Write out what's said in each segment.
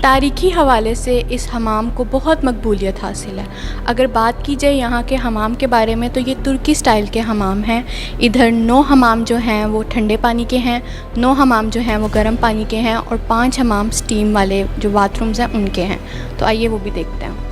तारीख़ी हवाले से इस हमाम को बहुत मकबूलियत हासिल है। अगर बात की जाए यहाँ के हमाम के बारे में तो ये तुर्की स्टाइल के हमाम हैं। इधर 9 हमाम जो हैं वो ठंडे पानी के हैं, 9 हमाम जो हैं वो गर्म पानी के हैं और 5 हमाम स्टीम वाले जो बाथरूम्स हैं उनके हैं। तो आइए वो भी देखते हैं।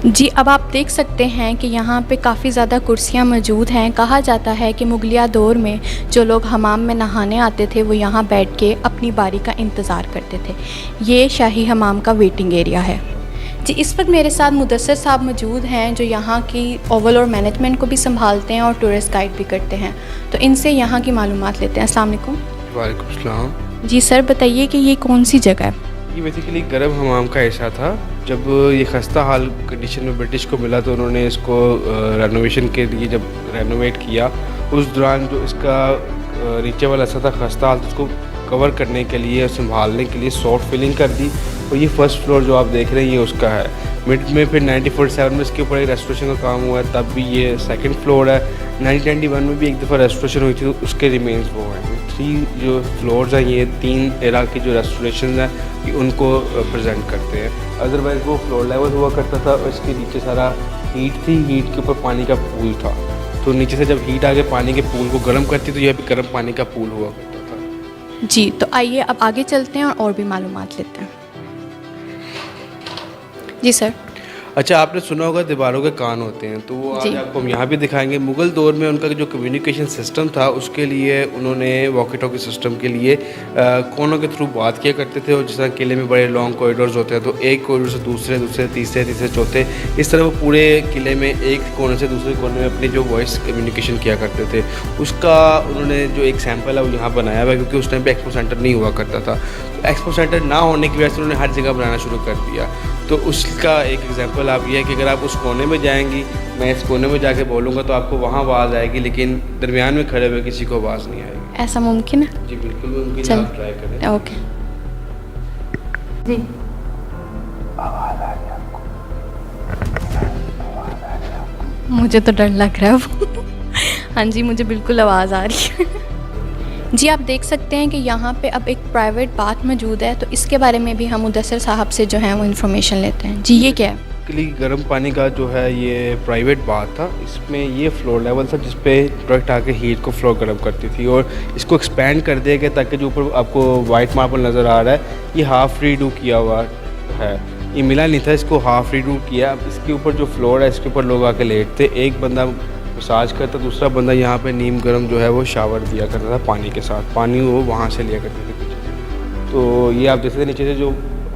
जी, अब आप देख सकते हैं कि यहाँ पे काफ़ी ज़्यादा कुर्सियाँ मौजूद हैं। कहा जाता है कि मुगलिया दौर में जो लोग हमाम में नहाने आते थे वो यहाँ बैठ के अपनी बारी का इंतज़ार करते थे। ये शाही हमाम का वेटिंग एरिया है। जी, इस वक्त मेरे साथ मुदस्सर साहब मौजूद हैं जो यहाँ की ओवरऑल मैनेजमेंट को भी संभालते हैं और टूरिस्ट गाइड भी करते हैं। तो इनसे यहाँ की मालूमात लेते हैं। अस्सलाम वालेकुम। वालेकुम सलाम। जी सर, बताइए कि ये कौन सी जगह है? ये बेसिकली गर्म हमाम का हिस्सा था। जब ये खस्ता हाल कंडीशन में ब्रिटिश को मिला तो उन्होंने इसको रेनोवेशन के लिए जब रेनोवेट किया, उस दौरान जो इसका नीचे वाला हिस्सा था खस्ता हाल, तो उसको कवर करने के लिए और संभालने के लिए सॉफ्ट फिलिंग कर दी। और ये फर्स्ट फ्लोर जो आप देख रहे हैं ये उसका है। मिड में फिर 1947 में इसके ऊपर एक रेस्टोरेशन का काम हुआ है, तब भी ये सेकंड फ्लोर है। 1991 में भी एक दफ़ा रेस्टोरेशन हुई थी, उसके रिमेन्स वो हैं। 3 जो फ्लोर्स हैं ये 3 एरा की जो रेस्टोरेशन हैं ये उनको प्रेजेंट करते हैं। अदरवाइज़ वो फ्लोर लेवल हुआ करता था और इसके नीचे सारा हीट थी, हीट के ऊपर पानी का पूल था। तो नीचे से जब हीट आके पानी के पूल को गर्म करती तो यह भी गर्म पानी का पूल हुआ करता था। जी, तो आइए अब आगे चलते हैं और भी मालूमात लेते हैं। जी सर। अच्छा, आपने सुना होगा दीवारों के कान होते हैं, तो वो आज आपको हम यहाँ भी दिखाएंगे। मुग़ल दौर में उनका जो कम्युनिकेशन सिस्टम था उसके लिए उन्होंने वॉकी टॉकी सिस्टम के लिए कोनों के थ्रू बात किया करते थे। और जिस तरह किले में बड़े लॉन्ग कॉरिडोर्स होते हैं तो एक कॉरिडोर से दूसरे, तीसरे, चौथे, इस तरह वो पूरे किले में एक कोने से दूसरे कोने में अपनी जो वॉइस कम्युनिकेशन किया करते थे, उसका उन्होंने जो एक सैम्पल है वो यहाँ बनाया हुआ है। क्योंकि उस टाइम पर एक्सपो सेंटर नहीं हुआ करता था, तो एक्सपो सेंटर ना होने की वजह से उन्होंने हर जगह बनाना शुरू कर दिया। तो उसका एक एग्जांपल आप ये है कि अगर आप उस कोने में जाएंगी, मैं इस कोने में जाके बोलूँगा तो आपको वहाँ आवाज़ आएगी, लेकिन दरमियान में खड़े हुए किसी को आवाज़ नहीं आएगी। ऐसा मुमकिन है? जी बिल्कुल मुमकिन है, आप ट्राई करें। ओके जी। आवाज़ आ रही है आपको? मुझे तो डर लग रहा है। हाँ जी, मुझे बिल्कुल आवाज़ आ रही है। जी, आप देख सकते हैं कि यहाँ पे अब एक प्राइवेट बाथ मौजूद है, तो इसके बारे में भी हम मुदस्सर साहब से जो है वो इन्फॉर्मेशन लेते हैं। जी, ये क्या है? गर्म पानी का जो है ये प्राइवेट बाथ था। इसमें ये फ्लोर लेवल था जिस पे डायरेक्ट आके हीट को फ्लो गर्म करती थी, और इसको एक्सपेंड कर दिया गया ताकि जो ऊपर आपको वाइट मार्बल नज़र आ रहा है ये हाफ़ रीडू किया हुआ है। ये मिला नहीं था, इसको हाफ़ रीडू किया। अब इसके ऊपर जो फ्लोर है इसके ऊपर लोग आके लेटते, एक बंदा मसाज करता, दूसरा बंदा यहाँ पे नीम गर्म जो है वो शावर दिया करता था पानी के साथ। पानी वो वहाँ से लिया करते थे पीछे। तो ये आप देखते थे नीचे से जो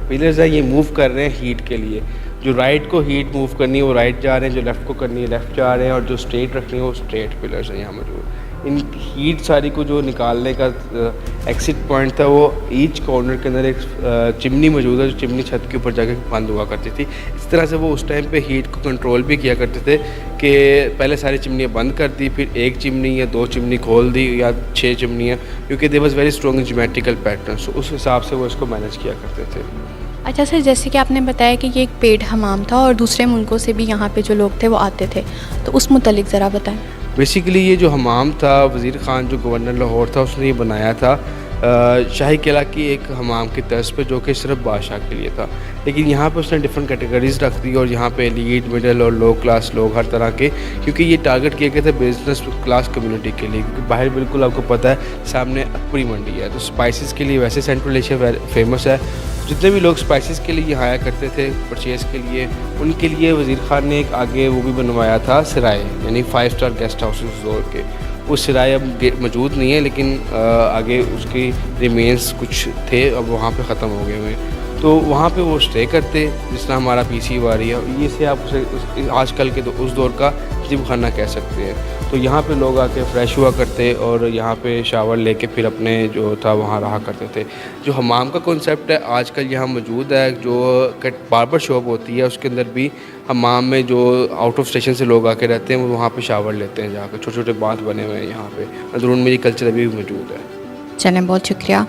पिलर्स हैं ये मूव कर रहे हैं हीट के लिए। जो राइट को हीट मूव करनी है वो राइट जा रहे हैं, जो लेफ़्ट को करनी है लेफ़्ट जा रहे हैं, और जो स्ट्रेट रखनी है वो स्ट्रेट पिलर्स हैं यहाँ मौजूद। इन हीट सारी को जो निकालने का एक्सिट पॉइंट था वो ईच कॉर्नर के अंदर एक चिमनी मौजूद है, जो चिमनी छत के ऊपर जाके बंद हुआ करती थी। इस तरह से वो उस टाइम पे हीट को कंट्रोल भी किया करते थे कि पहले सारी चिमनियाँ बंद कर दी, फिर एक चिमनी या 2 चिमनी खोल दी या 6 चिमनियाँ, क्योंकि they was very strong geometrical pattern. So उस हिसाब से वो इसको मैनेज किया करते थे। अच्छा सर, जैसे कि आपने बताया कि ये एक पेड हमाम था और दूसरे मुल्कों से भी यहाँ पे जो लोग थे वो आते थे, तो उस मुतल्लिक ज़रा बताएं। बेसिकली ये जो हमाम था वज़ीर ख़ान जो गवर्नर लाहौर था उसने ये बनाया था शाही किला की एक हमाम की तर्ज पे, जो कि सिर्फ बादशाह के लिए था। लेकिन यहाँ पे उसने डिफरेंट कैटेगरीज रख दी, और यहाँ पे एलीट, मिडिल और लो क्लास लोग हर तरह के, क्योंकि ये टारगेट किए गए थे बिजनेस क्लास कम्युनिटी के लिए। क्योंकि बाहर बिल्कुल आपको पता है सामने अकबरी मंडी है, तो स्पाइसेस के लिए वैसे सेंट्रल एशिया फेमस है। जितने भी लोग स्पाइसेस के लिए यहाँ आया करते थे परचेज़ के लिए, उनके लिए वज़ीर ख़ान ने एक आगे वो भी बनवाया था सराय, यानी 5 स्टार गेस्ट हाउस उस दौर के। वो सराय अब मौजूद नहीं है, लेकिन आगे उसकी रिमेन्स कुछ थे, अब वहाँ पे ख़त्म हो गए हुए। तो वहाँ पे वो स्टे करते, जिस तरह हमारा पीसी वारी है, ये से आप उसे आजकल के उस दौर का जिम खाना कह सकते हैं। तो यहाँ पे लोग आके फ़्रेश हुआ करते और यहाँ पे शावर लेके फिर अपने जो था वहाँ रहा करते थे। जो हमाम का कॉन्सेप्ट है आजकल यहाँ मौजूद है, जो बार्बर शॉप होती है उसके अंदर भी हमाम में जो आउट ऑफ स्टेशन से लोग आके रहते हैं वो वहाँ पे शावर लेते हैं जाकर। छोटे छोटे बाथ बने हुए हैं यहाँ पे, अंदरून में ये कल्चर अभी भी मौजूद है। चलें, बहुत शुक्रिया।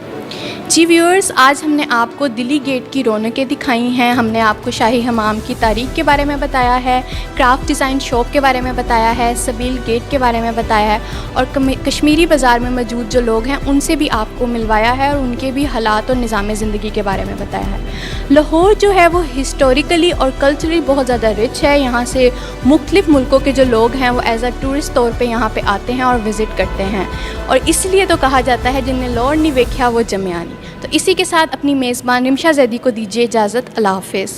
जी व्यूअर्स, आज हमने आपको दिल्ली गेट की रौनकें दिखाई हैं, हमने आपको शाही हमाम की तारीख़ के बारे में बताया है, क्राफ्ट डिज़ाइन शॉप के बारे में बताया है, सबील गेट के बारे में बताया है और कश्मीरी बाज़ार में मौजूद जो लोग हैं उनसे भी आपको मिलवाया है और उनके भी हालात और निज़ाम ज़िंदगी के बारे में बताया है। लाहौर जो है वो हिस्टोरिकली और कल्चरली बहुत ज़्यादा रिच है। यहाँ से मुख्तलिफ़ मुल्कों के जो लोग हैं वो एज़ अ टूरिस्ट तौर पर यहाँ पर आते हैं और विज़िट करते हैं और इसलिए तो कहा जाता है जिन्हें लाहौर नहीं देखा वो जमिया नहीं। तो इसी के साथ अपनी मेज़बान रिमशा जैदी को दीजिए इजाज़त। अल्लाह हाफ़िज़।